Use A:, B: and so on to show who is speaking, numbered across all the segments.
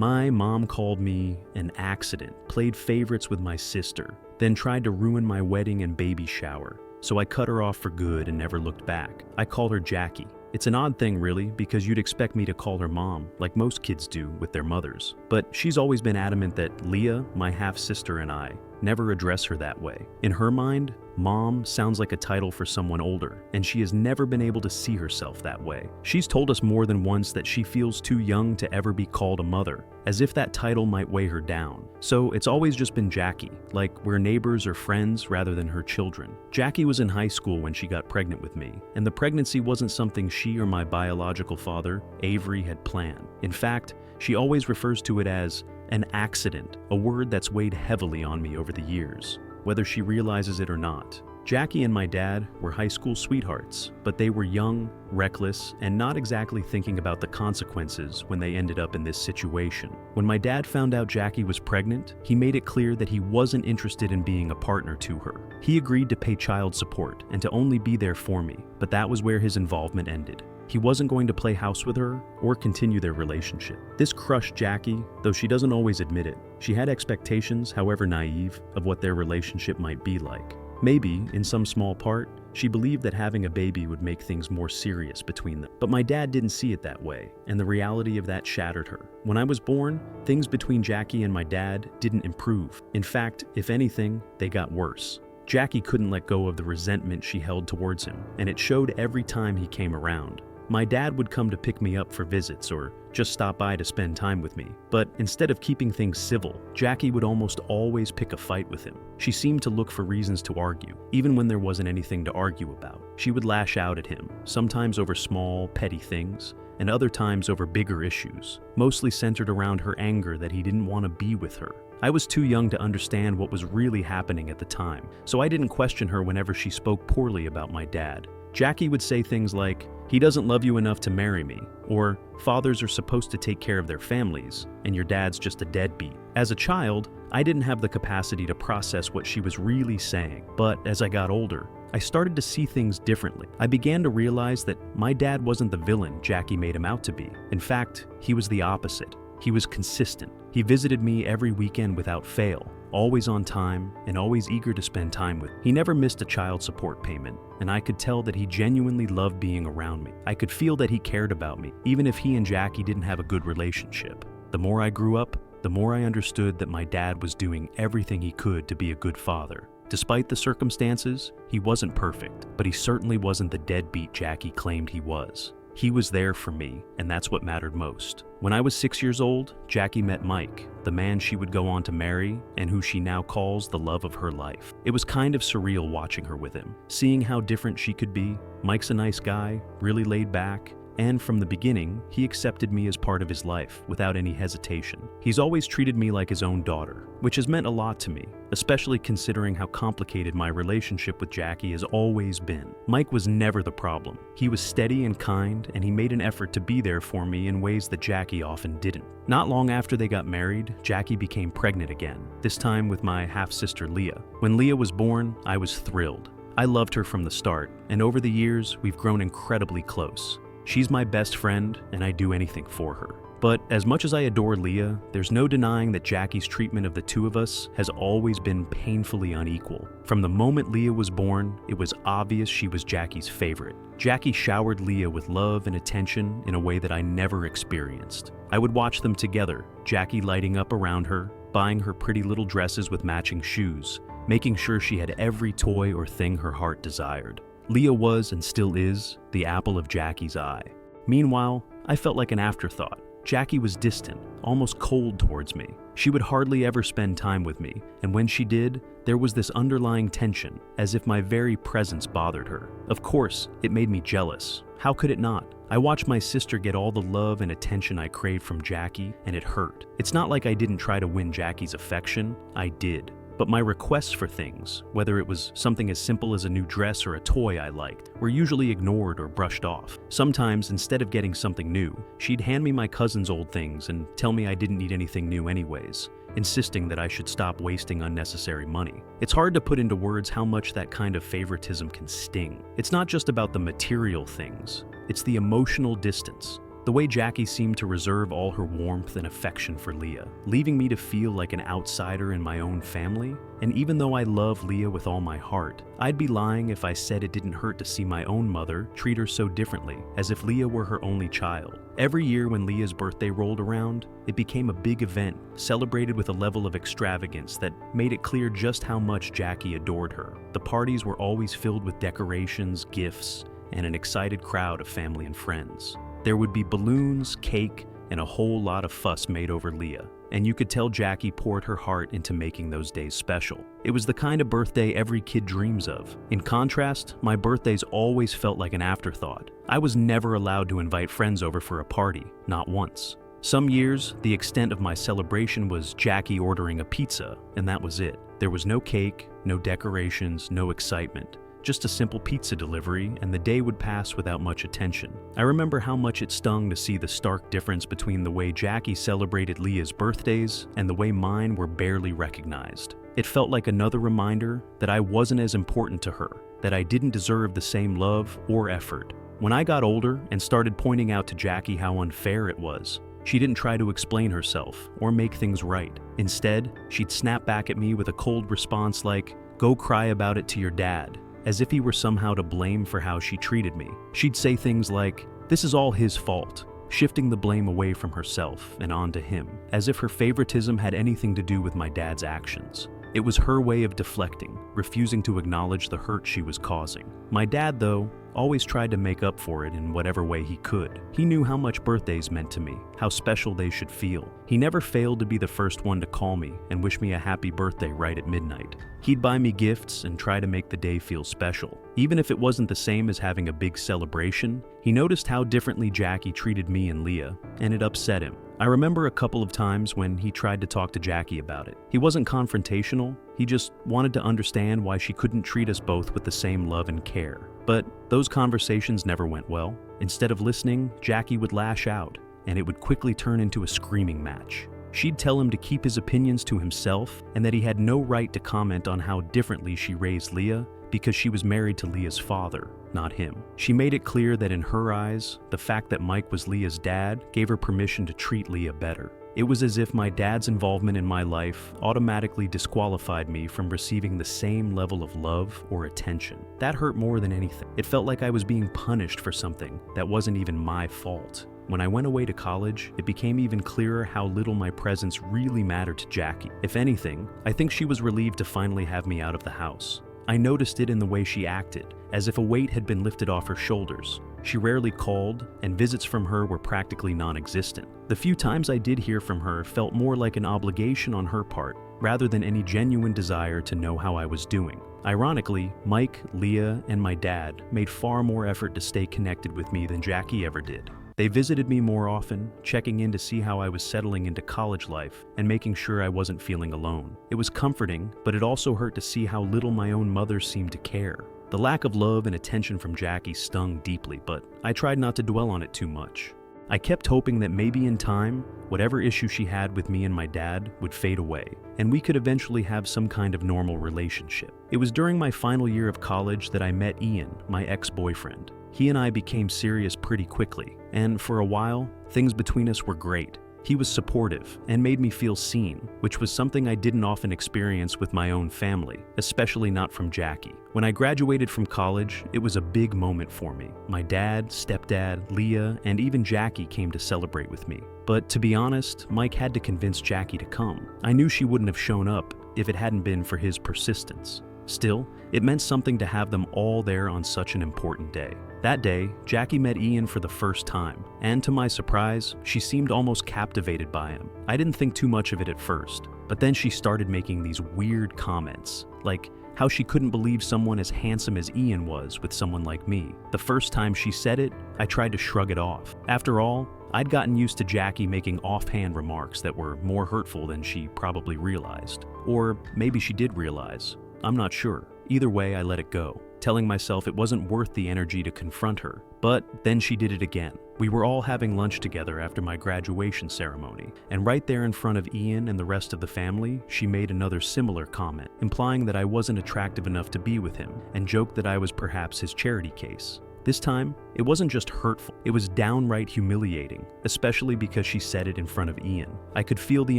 A: My mom called me an accident, played favorites with my sister, then tried to ruin my wedding and baby shower. So I cut her off for good and never looked back. I called her Jackie. It's an odd thing really, because you'd expect me to call her mom, like most kids do with their mothers. But she's always been adamant that Leah, my half-sister, and I never address her that way. In her mind, mom sounds like a title for someone older, and she has never been able to see herself that way. She's told us more than once that she feels too young to ever be called a mother, as if that title might weigh her down. So it's always just been Jackie, like we're neighbors or friends rather than her children. Jackie was in high school when she got pregnant with me, and the pregnancy wasn't something she or my biological father, Avery, had planned. In fact, she always refers to it as an accident, a word that's weighed heavily on me over the years, whether she realizes it or not. Jackie and my dad were high school sweethearts, but they were young, reckless, and not exactly thinking about the consequences when they ended up in this situation. When my dad found out Jackie was pregnant, he made it clear that he wasn't interested in being a partner to her. He agreed to pay child support and to only be there for me, but that was where his involvement ended. He wasn't going to play house with her or continue their relationship. This crushed Jackie, though she doesn't always admit it. She had expectations, however naive, of what their relationship might be like. Maybe, in some small part, she believed that having a baby would make things more serious between them. But my dad didn't see it that way, and the reality of that shattered her. When I was born, things between Jackie and my dad didn't improve. In fact, if anything, they got worse. Jackie couldn't let go of the resentment she held towards him, and it showed every time he came around. My dad would come to pick me up for visits or just stop by to spend time with me. But instead of keeping things civil, Jackie would almost always pick a fight with him. She seemed to look for reasons to argue, even when there wasn't anything to argue about. She would lash out at him, sometimes over small, petty things, and other times over bigger issues, mostly centered around her anger that he didn't want to be with her. I was too young to understand what was really happening at the time, so I didn't question her whenever she spoke poorly about my dad. Jackie would say things like, "He doesn't love you enough to marry me," or "Fathers are supposed to take care of their families, and your dad's just a deadbeat." As a child, I didn't have the capacity to process what she was really saying, but as I got older, I started to see things differently. I began to realize that my dad wasn't the villain Jackie made him out to be. In fact, he was the opposite. He was consistent. He visited me every weekend without fail, always on time and always eager to spend time with me. He never missed a child support payment, and I could tell that he genuinely loved being around me. I could feel that he cared about me, even if he and Jackie didn't have a good relationship. The more I grew up, the more I understood that my dad was doing everything he could to be a good father. Despite the circumstances, he wasn't perfect, but he certainly wasn't the deadbeat Jackie claimed he was. He was there for me, and that's what mattered most. When I was 6 years old, Jackie met Mike, the man she would go on to marry and who she now calls the love of her life. It was kind of surreal watching her with him, seeing how different she could be. Mike's a nice guy, really laid back, and from the beginning, he accepted me as part of his life without any hesitation. He's always treated me like his own daughter, which has meant a lot to me, especially considering how complicated my relationship with Jackie has always been. Mike was never the problem. He was steady and kind, and he made an effort to be there for me in ways that Jackie often didn't. Not long after they got married, Jackie became pregnant again, this time with my half-sister Leah. When Leah was born, I was thrilled. I loved her from the start, and over the years, we've grown incredibly close. She's my best friend, and I'd do anything for her. But as much as I adore Leah, there's no denying that Jackie's treatment of the two of us has always been painfully unequal. From the moment Leah was born, it was obvious she was Jackie's favorite. Jackie showered Leah with love and attention in a way that I never experienced. I would watch them together, Jackie lighting up around her, buying her pretty little dresses with matching shoes, making sure she had every toy or thing her heart desired. Leah was, and still is, the apple of Jackie's eye. Meanwhile, I felt like an afterthought. Jackie was distant, almost cold towards me. She would hardly ever spend time with me, and when she did, there was this underlying tension, as if my very presence bothered her. Of course, it made me jealous. How could it not? I watched my sister get all the love and attention I craved from Jackie, and it hurt. It's not like I didn't try to win Jackie's affection. I did. But my requests for things, whether it was something as simple as a new dress or a toy I liked, were usually ignored or brushed off. Sometimes, instead of getting something new, she'd hand me my cousin's old things and tell me I didn't need anything new anyways, insisting that I should stop wasting unnecessary money. It's hard to put into words how much that kind of favoritism can sting. It's not just about the material things, it's the emotional distance. The way Jackie seemed to reserve all her warmth and affection for Leah, leaving me to feel like an outsider in my own family. And even though I love Leah with all my heart, I'd be lying if I said it didn't hurt to see my own mother treat her so differently, as if Leah were her only child. Every year when Leah's birthday rolled around, it became a big event, celebrated with a level of extravagance that made it clear just how much Jackie adored her. The parties were always filled with decorations, gifts, and an excited crowd of family and friends. There would be balloons, cake, and a whole lot of fuss made over Leah, and you could tell Jackie poured her heart into making those days special. It was the kind of birthday every kid dreams of. In contrast, my birthdays always felt like an afterthought. I was never allowed to invite friends over for a party, not once. Some years, the extent of my celebration was Jackie ordering a pizza, and that was it. There was no cake, no decorations, no excitement. Just a simple pizza delivery, and the day would pass without much attention. I remember how much it stung to see the stark difference between the way Jackie celebrated Leah's birthdays and the way mine were barely recognized. It felt like another reminder that I wasn't as important to her, that I didn't deserve the same love or effort. When I got older and started pointing out to Jackie how unfair it was, she didn't try to explain herself or make things right. Instead, she'd snap back at me with a cold response like, "Go cry about it to your dad," as if he were somehow to blame for how she treated me. She'd say things like, "This is all his fault," shifting the blame away from herself and onto him, as if her favoritism had anything to do with my dad's actions. It was her way of deflecting, refusing to acknowledge the hurt she was causing. My dad, though, always tried to make up for it in whatever way he could. He knew how much birthdays meant to me, how special they should feel. He never failed to be the first one to call me and wish me a happy birthday right at midnight. He'd buy me gifts and try to make the day feel special. Even if it wasn't the same as having a big celebration, he noticed how differently Jackie treated me and Leah, and it upset him. I remember a couple of times when he tried to talk to Jackie about it. He wasn't confrontational, he just wanted to understand why she couldn't treat us both with the same love and care. But those conversations never went well. Instead of listening, Jackie would lash out, and it would quickly turn into a screaming match. She'd tell him to keep his opinions to himself and that he had no right to comment on how differently she raised Leah because she was married to Leah's father, not him. She made it clear that in her eyes, the fact that Mike was Leah's dad gave her permission to treat Leah better. It was as if my dad's involvement in my life automatically disqualified me from receiving the same level of love or attention. That hurt more than anything. It felt like I was being punished for something that wasn't even my fault. When I went away to college, it became even clearer how little my presence really mattered to Jackie. If anything, I think she was relieved to finally have me out of the house. I noticed it in the way she acted, as if a weight had been lifted off her shoulders. She rarely called, and visits from her were practically non-existent. The few times I did hear from her felt more like an obligation on her part, rather than any genuine desire to know how I was doing. Ironically, Mike, Leah, and my dad made far more effort to stay connected with me than Jackie ever did. They visited me more often, checking in to see how I was settling into college life and making sure I wasn't feeling alone. It was comforting, but it also hurt to see how little my own mother seemed to care. The lack of love and attention from Jackie stung deeply, but I tried not to dwell on it too much. I kept hoping that maybe in time, whatever issue she had with me and my dad would fade away, and we could eventually have some kind of normal relationship. It was during my final year of college that I met Ian, my ex-boyfriend. He and I became serious pretty quickly, and for a while, things between us were great. He was supportive and made me feel seen, which was something I didn't often experience with my own family, especially not from Jackie. When I graduated from college, it was a big moment for me. My dad, stepdad, Leah, and even Jackie came to celebrate with me. But to be honest, Mike had to convince Jackie to come. I knew she wouldn't have shown up if it hadn't been for his persistence. Still, it meant something to have them all there on such an important day. That day, Jackie met Ian for the first time, and to my surprise, she seemed almost captivated by him. I didn't think too much of it at first, but then she started making these weird comments, like how she couldn't believe someone as handsome as Ian was with someone like me. The first time she said it, I tried to shrug it off. After all, I'd gotten used to Jackie making offhand remarks that were more hurtful than she probably realized. Or maybe she did realize. I'm not sure. Either way, I let it go, telling myself it wasn't worth the energy to confront her. But then she did it again. We were all having lunch together after my graduation ceremony, and right there in front of Ian and the rest of the family, she made another similar comment, implying that I wasn't attractive enough to be with him, and joked that I was perhaps his charity case. This time, it wasn't just hurtful, it was downright humiliating, especially because she said it in front of Ian. I could feel the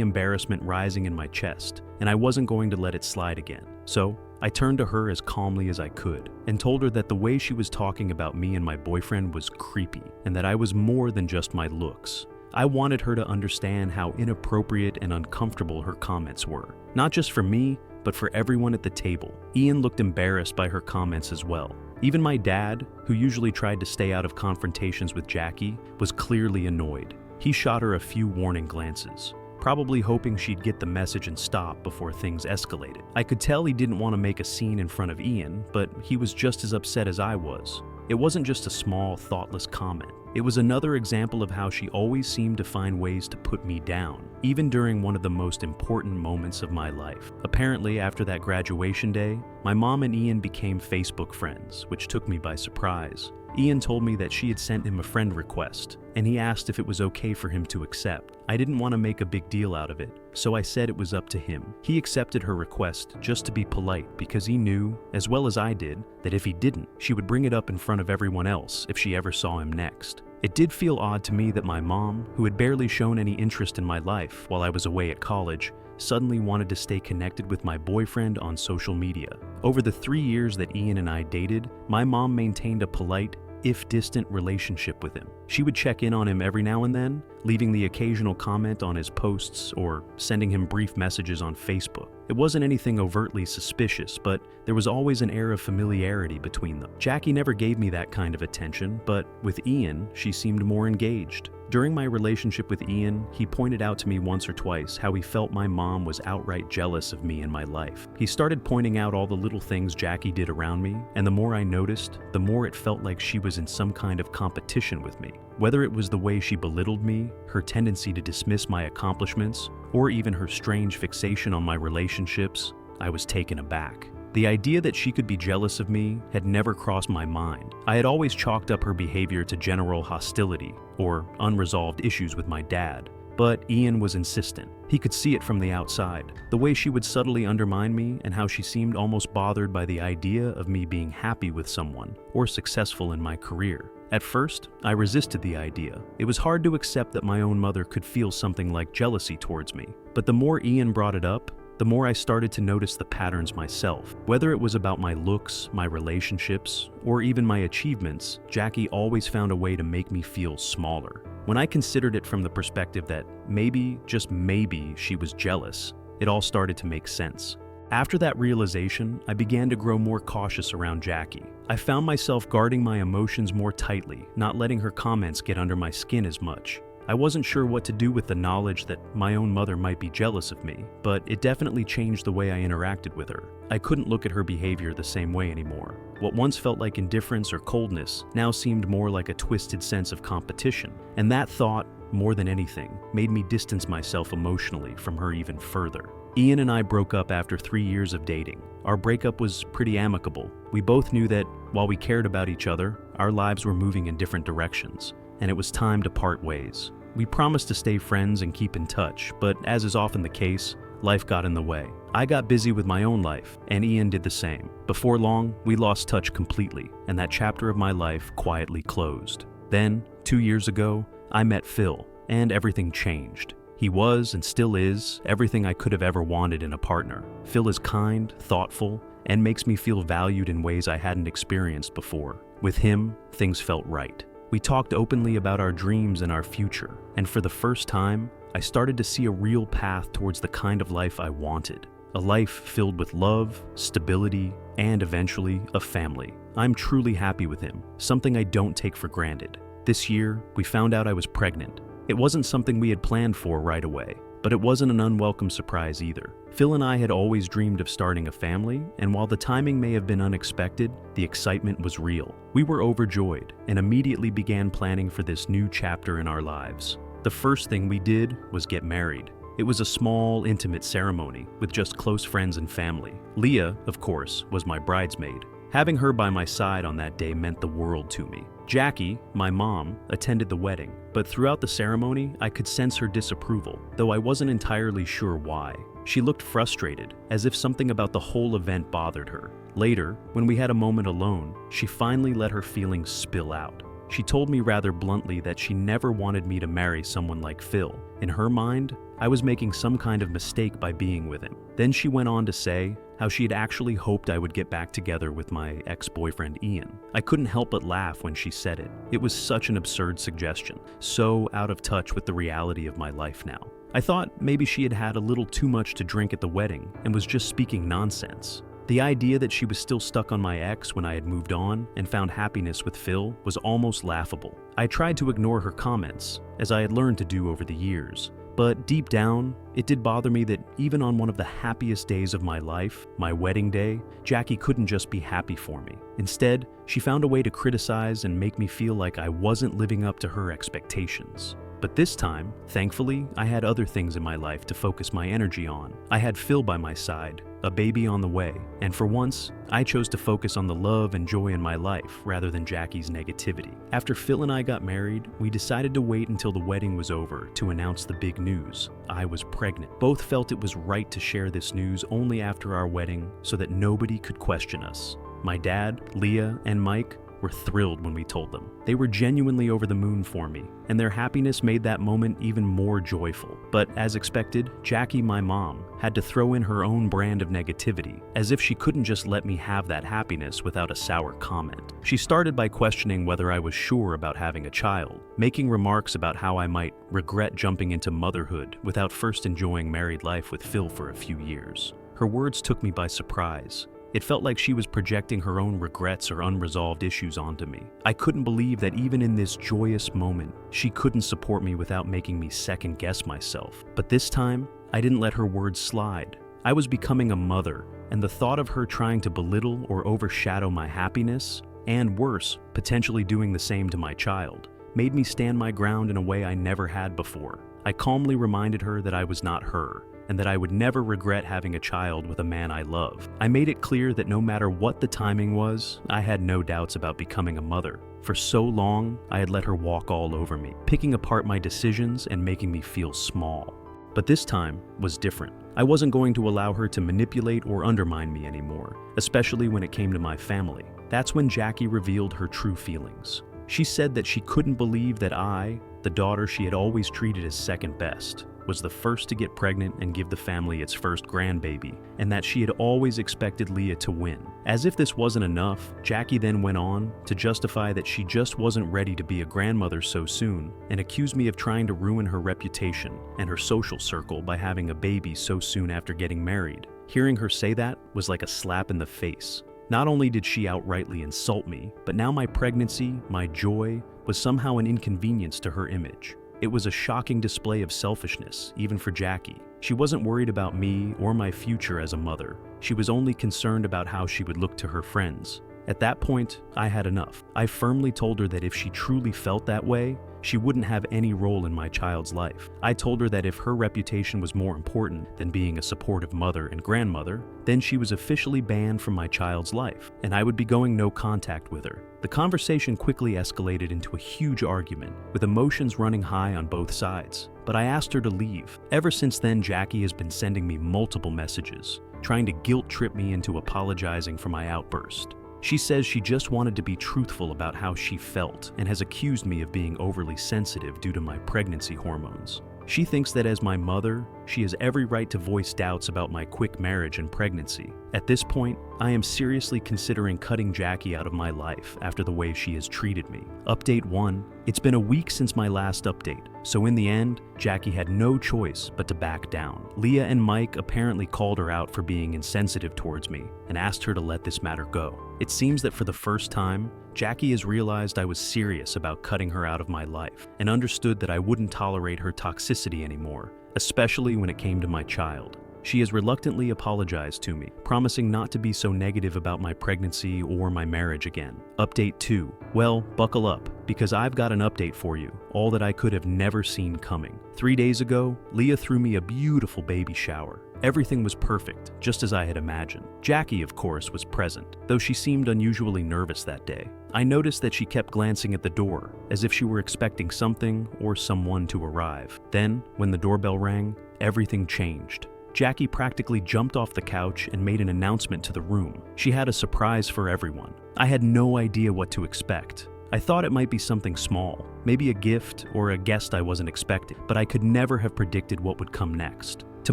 A: embarrassment rising in my chest, and I wasn't going to let it slide again. So, I turned to her as calmly as I could and told her that the way she was talking about me and my boyfriend was creepy, and that I was more than just my looks. I wanted her to understand how inappropriate and uncomfortable her comments were, not just for me, but for everyone at the table. Ian looked embarrassed by her comments as well. Even my dad, who usually tried to stay out of confrontations with Jackie, was clearly annoyed. He shot her a few warning glances, probably hoping she'd get the message and stop before things escalated. I could tell he didn't want to make a scene in front of Ian, but he was just as upset as I was. It wasn't just a small, thoughtless comment. It was another example of how she always seemed to find ways to put me down, even during one of the most important moments of my life. Apparently, after that graduation day, my mom and Ian became Facebook friends, which took me by surprise. Ian told me that she had sent him a friend request, and he asked if it was okay for him to accept. I didn't want to make a big deal out of it, so I said it was up to him. He accepted her request just to be polite because he knew, as well as I did, that if he didn't, she would bring it up in front of everyone else if she ever saw him next. It did feel odd to me that my mom, who had barely shown any interest in my life while I was away at college, suddenly wanted to stay connected with my boyfriend on social media. Over the 3 years that Ian and I dated, my mom maintained a polite, if distant, relationship with him. She would check in on him every now and then, leaving the occasional comment on his posts or sending him brief messages on Facebook. It wasn't anything overtly suspicious, but there was always an air of familiarity between them. Jackie never gave me that kind of attention, but with Ian, she seemed more engaged. During my relationship with Ian, he pointed out to me once or twice how he felt my mom was outright jealous of me and my life. He started pointing out all the little things Jackie did around me, and the more I noticed, the more it felt like she was in some kind of competition with me. Whether it was the way she belittled me, her tendency to dismiss my accomplishments, or even her strange fixation on my relationships, I was taken aback. The idea that she could be jealous of me had never crossed my mind. I had always chalked up her behavior to general hostility or unresolved issues with my dad, but Ian was insistent. He could see it from the outside, the way she would subtly undermine me and how she seemed almost bothered by the idea of me being happy with someone or successful in my career. At first, I resisted the idea. It was hard to accept that my own mother could feel something like jealousy towards me, but the more Ian brought it up, the more I started to notice the patterns myself. Whether it was about my looks, my relationships, or even my achievements, Jackie always found a way to make me feel smaller. When I considered it from the perspective that maybe, just maybe, she was jealous, it all started to make sense. After that realization, I began to grow more cautious around Jackie. I found myself guarding my emotions more tightly, not letting her comments get under my skin as much. I wasn't sure what to do with the knowledge that my own mother might be jealous of me, but it definitely changed the way I interacted with her. I couldn't look at her behavior the same way anymore. What once felt like indifference or coldness now seemed more like a twisted sense of competition, and that thought, more than anything, made me distance myself emotionally from her even further. Ian and I broke up after 3 years of dating. Our breakup was pretty amicable. We both knew that, while we cared about each other, our lives were moving in different directions, and it was time to part ways. We promised to stay friends and keep in touch, but as is often the case, life got in the way. I got busy with my own life, and Ian did the same. Before long, we lost touch completely, and that chapter of my life quietly closed. Then, 2 years ago, I met Phil, and everything changed. He was, and still is, everything I could have ever wanted in a partner. Phil is kind, thoughtful, and makes me feel valued in ways I hadn't experienced before. With him, things felt right. We talked openly about our dreams and our future, and for the first time, I started to see a real path towards the kind of life I wanted. A life filled with love, stability, and eventually, a family. I'm truly happy with him, something I don't take for granted. This year, we found out I was pregnant. It wasn't something we had planned for right away, but it wasn't an unwelcome surprise either. Phil and I had always dreamed of starting a family, and while the timing may have been unexpected, the excitement was real. We were overjoyed and immediately began planning for this new chapter in our lives. The first thing we did was get married. It was a small, intimate ceremony with just close friends and family. Leah, of course, was my bridesmaid. Having her by my side on that day meant the world to me. Jackie, my mom, attended the wedding, but throughout the ceremony, I could sense her disapproval, though I wasn't entirely sure why. She looked frustrated, as if something about the whole event bothered her. Later, when we had a moment alone, she finally let her feelings spill out. She told me rather bluntly that she never wanted me to marry someone like Phil. In her mind, I was making some kind of mistake by being with him. Then she went on to say how she had actually hoped I would get back together with my ex-boyfriend Ian. I couldn't help but laugh when she said it. It was such an absurd suggestion, so out of touch with the reality of my life now. I thought maybe she had had a little too much to drink at the wedding and was just speaking nonsense. The idea that she was still stuck on my ex when I had moved on and found happiness with Phil was almost laughable. I tried to ignore her comments, as I had learned to do over the years. But deep down, it did bother me that even on one of the happiest days of my life, my wedding day, Jackie couldn't just be happy for me. Instead, she found a way to criticize and make me feel like I wasn't living up to her expectations. But this time, thankfully, I had other things in my life to focus my energy on. I had Phil by my side, a baby on the way, and for once, I chose to focus on the love and joy in my life rather than Jackie's negativity. After Phil and I got married, we decided to wait until the wedding was over to announce the big news. I was pregnant. Both felt it was right to share this news only after our wedding so that nobody could question us. My dad, Leah, and Mike were thrilled when we told them. They were genuinely over the moon for me, and their happiness made that moment even more joyful. But as expected, Jackie, my mom, had to throw in her own brand of negativity, as if she couldn't just let me have that happiness without a sour comment. She started by questioning whether I was sure about having a child, making remarks about how I might regret jumping into motherhood without first enjoying married life with Phil for a few years. Her words took me by surprise. It felt like she was projecting her own regrets or unresolved issues onto me. I couldn't believe that even in this joyous moment, she couldn't support me without making me second-guess myself. But this time, I didn't let her words slide. I was becoming a mother, and the thought of her trying to belittle or overshadow my happiness, and worse, potentially doing the same to my child, made me stand my ground in a way I never had before. I calmly reminded her that I was not her, and that I would never regret having a child with a man I love. I made it clear that no matter what the timing was, I had no doubts about becoming a mother. For so long, I had let her walk all over me, picking apart my decisions and making me feel small. But this time was different. I wasn't going to allow her to manipulate or undermine me anymore, especially when it came to my family. That's when Jackie revealed her true feelings. She said that she couldn't believe that I, the daughter she had always treated as second best, was the first to get pregnant and give the family its first grandbaby, and that she had always expected Leah to win. As if this wasn't enough, Jackie then went on to justify that she just wasn't ready to be a grandmother so soon, and accused me of trying to ruin her reputation and her social circle by having a baby so soon after getting married. Hearing her say that was like a slap in the face. Not only did she outrightly insult me, but now my pregnancy, my joy, was somehow an inconvenience to her image. It was a shocking display of selfishness, even for Jackie. She wasn't worried about me or my future as a mother. She was only concerned about how she would look to her friends. At that point, I had enough. I firmly told her that if she truly felt that way, she wouldn't have any role in my child's life. I told her that if her reputation was more important than being a supportive mother and grandmother, then she was officially banned from my child's life, and I would be going no contact with her. The conversation quickly escalated into a huge argument, with emotions running high on both sides. But I asked her to leave. Ever since then, Jackie has been sending me multiple messages, trying to guilt-trip me into apologizing for my outburst. She says she just wanted to be truthful about how she felt and has accused me of being overly sensitive due to my pregnancy hormones. She thinks that as my mother, she has every right to voice doubts about my quick marriage and pregnancy. At this point, I am seriously considering cutting Jackie out of my life after the way she has treated me. Update 1. It's been a week since my last update, so in the end, Jackie had no choice but to back down. Leah and Mike apparently called her out for being insensitive towards me and asked her to let this matter go. It seems that for the first time, Jackie has realized I was serious about cutting her out of my life and understood that I wouldn't tolerate her toxicity anymore, especially when it came to my child. She has reluctantly apologized to me, promising not to be so negative about my pregnancy or my marriage again. Update 2. Well, buckle up, because I've got an update for you, all that I could have never seen coming. 3 days ago, Leah threw me a beautiful baby shower. Everything was perfect, just as I had imagined. Jackie, of course, was present, though she seemed unusually nervous that day. I noticed that she kept glancing at the door, as if she were expecting something or someone to arrive. Then, when the doorbell rang, everything changed. Jackie practically jumped off the couch and made an announcement to the room. She had a surprise for everyone. I had no idea what to expect. I thought it might be something small, maybe a gift or a guest I wasn't expecting, but I could never have predicted what would come next. To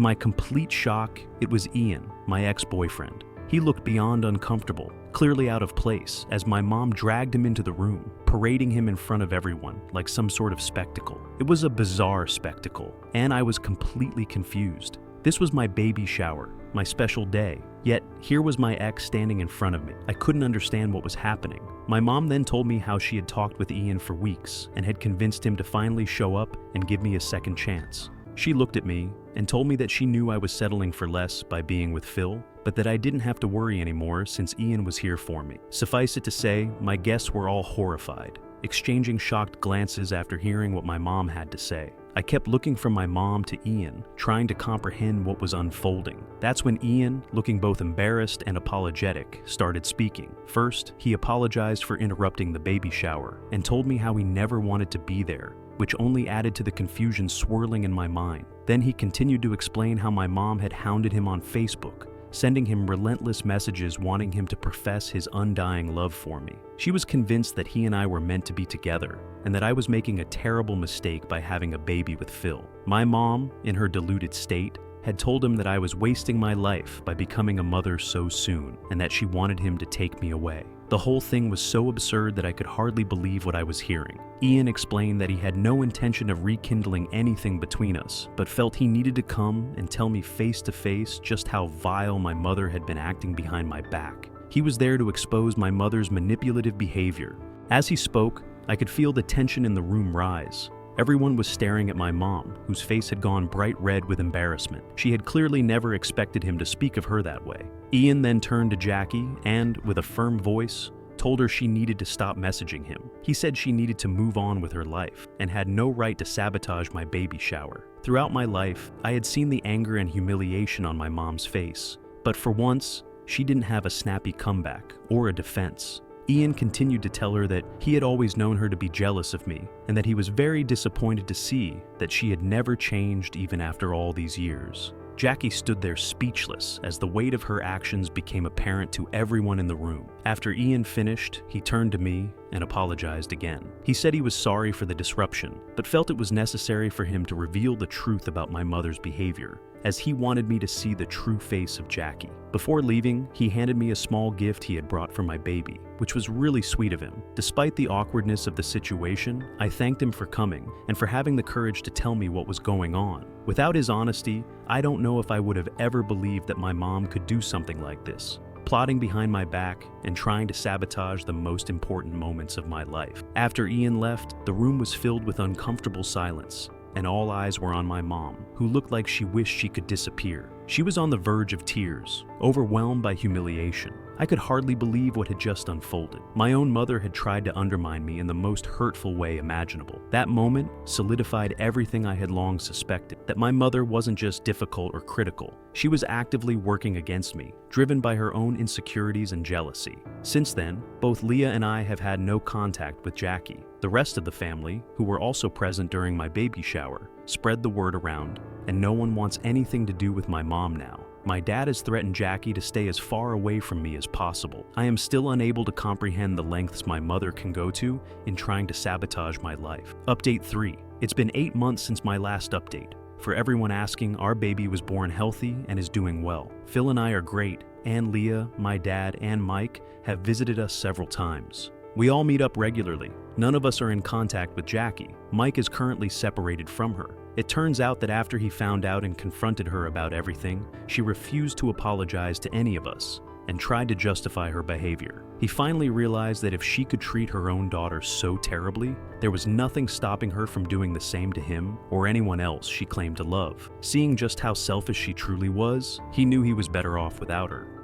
A: my complete shock, it was Ian, my ex-boyfriend. He looked beyond uncomfortable, clearly out of place, as my mom dragged him into the room, parading him in front of everyone like some sort of spectacle. It was a bizarre spectacle, and I was completely confused. This was my baby shower, my special day. Yet, here was my ex standing in front of me. I couldn't understand what was happening. My mom then told me how she had talked with Ian for weeks and had convinced him to finally show up and give me a second chance. She looked at me and told me that she knew I was settling for less by being with Phil, but that I didn't have to worry anymore since Ian was here for me. Suffice it to say, my guests were all horrified, exchanging shocked glances after hearing what my mom had to say. I kept looking from my mom to Ian, trying to comprehend what was unfolding. That's when Ian, looking both embarrassed and apologetic, started speaking. First, he apologized for interrupting the baby shower and told me how he never wanted to be there, which only added to the confusion swirling in my mind. Then he continued to explain how my mom had hounded him on Facebook, sending him relentless messages wanting him to profess his undying love for me. She was convinced that he and I were meant to be together, and that I was making a terrible mistake by having a baby with Phil. My mom, in her deluded state, had told him that I was wasting my life by becoming a mother so soon, and that she wanted him to take me away. The whole thing was so absurd that I could hardly believe what I was hearing. Ian explained that he had no intention of rekindling anything between us, but felt he needed to come and tell me face to face just how vile my mother had been acting behind my back. He was there to expose my mother's manipulative behavior. As he spoke, I could feel the tension in the room rise. Everyone was staring at my mom, whose face had gone bright red with embarrassment. She had clearly never expected him to speak of her that way. Ian then turned to Jackie and, with a firm voice, told her she needed to stop messaging him. He said she needed to move on with her life and had no right to sabotage my baby shower. Throughout my life, I had seen the anger and humiliation on my mom's face, but for once, she didn't have a snappy comeback or a defense. Ian continued to tell her that he had always known her to be jealous of me, and that he was very disappointed to see that she had never changed even after all these years. Jackie stood there speechless as the weight of her actions became apparent to everyone in the room. After Ian finished, he turned to me and apologized again. He said he was sorry for the disruption, but felt it was necessary for him to reveal the truth about my mother's behavior, as he wanted me to see the true face of Jackie. Before leaving, he handed me a small gift he had brought for my baby, which was really sweet of him. Despite the awkwardness of the situation, I thanked him for coming and for having the courage to tell me what was going on. Without his honesty, I don't know if I would have ever believed that my mom could do something like this, plotting behind my back and trying to sabotage the most important moments of my life. After Ian left, the room was filled with uncomfortable silence, and all eyes were on my mom, who looked like she wished she could disappear. She was on the verge of tears, overwhelmed by humiliation. I could hardly believe what had just unfolded. My own mother had tried to undermine me in the most hurtful way imaginable. That moment solidified everything I had long suspected, that my mother wasn't just difficult or critical. She was actively working against me, driven by her own insecurities and jealousy. Since then, both Leah and I have had no contact with Jackie. The rest of the family, who were also present during my baby shower, spread the word around, and no one wants anything to do with my mom now. My dad has threatened Jackie to stay as far away from me as possible. I am still unable to comprehend the lengths my mother can go to in trying to sabotage my life. Update 3. It's been 8 months since my last update. For everyone asking, our baby was born healthy and is doing well. Phil and I are great, and Leah, my dad, and Mike have visited us several times. We all meet up regularly. None of us are in contact with Jackie. Mike is currently separated from her. It turns out that after he found out and confronted her about everything, she refused to apologize to any of us and tried to justify her behavior. He finally realized that if she could treat her own daughter so terribly, there was nothing stopping her from doing the same to him or anyone else she claimed to love. Seeing just how selfish she truly was, he knew he was better off without her.